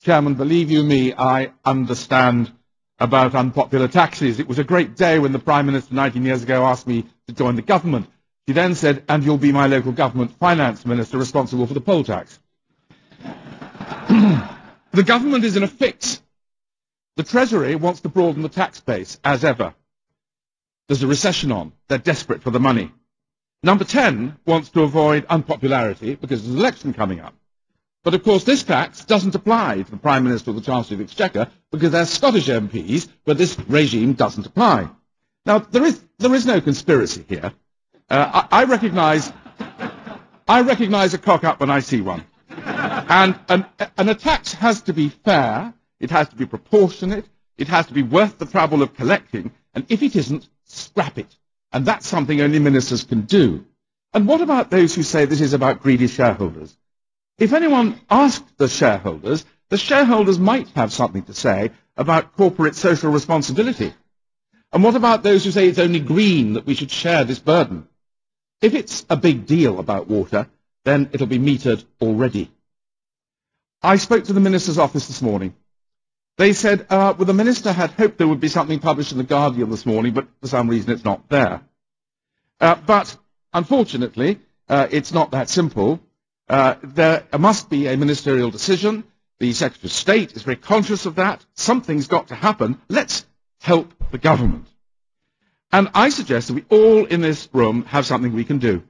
Chairman, believe you me, I understand about unpopular taxes. It was a great day when the Prime Minister 19 years ago asked me to join the government. She then said, and you'll be my local government finance minister responsible for the poll tax. The government is in a fix. The Treasury wants to broaden the tax base, as ever. There's a recession on. They're desperate for the money. Number 10 wants to avoid unpopularity because there's an election coming up. But, of course, this tax doesn't apply to the Prime Minister or the Chancellor of the Exchequer because they're Scottish MPs, but this regime doesn't apply. Now, there is no conspiracy here. I recognise a cock-up when I see one. And a tax has to be fair, it has to be proportionate, it has to be worth the trouble of collecting, and if it isn't, scrap it. And that's something only ministers can do. And what about those who say this is about greedy shareholders? If anyone asked the shareholders might have something to say about corporate social responsibility. And what about those who say it's only green that we should share this burden? If it's a big deal about water, then it'll be metered already. I spoke to the Minister's office this morning. They said, well, the Minister had hoped there would be something published in The Guardian this morning, but for some reason it's not there. But unfortunately, it's not that simple. There must be a ministerial decision. The Secretary of State is very conscious of that. Something's got to happen. Let's help the government. And I suggest that we all in this room have something we can do.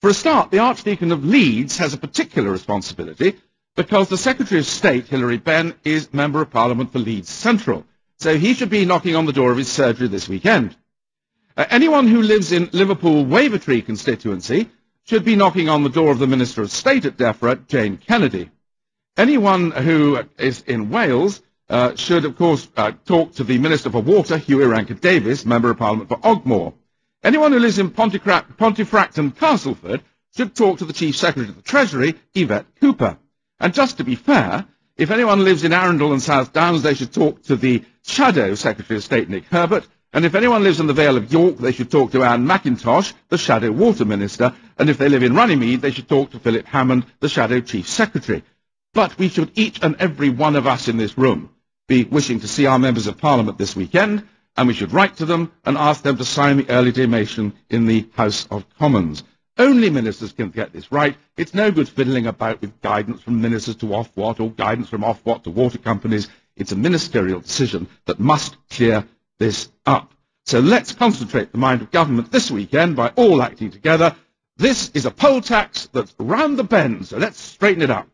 For a start, the Archdeacon of Leeds has a particular responsibility because the Secretary of State, Hilary Benn, is Member of Parliament for Leeds Central. So he should be knocking on the door of his surgery this weekend. Anyone who lives in Liverpool Wavertree constituency should be knocking on the door of the Minister of State at DEFRA, Jane Kennedy. Anyone who is in Wales should, of course, talk to the Minister for Water, Huw Irranca-Davies, Member of Parliament for Ogmore. Anyone who lives in Pontefract and Castleford should talk to the Chief Secretary of the Treasury, Yvette Cooper. And just to be fair, if anyone lives in Arundel and South Downs, they should talk to the Shadow Secretary of State, Nick Herbert. And if anyone lives in the Vale of York, they should talk to Anne McIntosh, the Shadow Water Minister. And if they live in Runnymede, they should talk to Philip Hammond, the Shadow Chief Secretary. But we should, each and every one of us in this room, be wishing to see our members of Parliament this weekend, and we should write to them and ask them to sign the early day motion in the House of Commons. Only ministers can get this right. It's no good fiddling about with guidance from ministers to Ofwat or guidance from Ofwat to water companies. It's a ministerial decision that must clear this up. So let's concentrate the mind of government this weekend by all acting together. This is a poll tax that's round the bend, so let's straighten it up.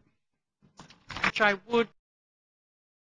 Which I would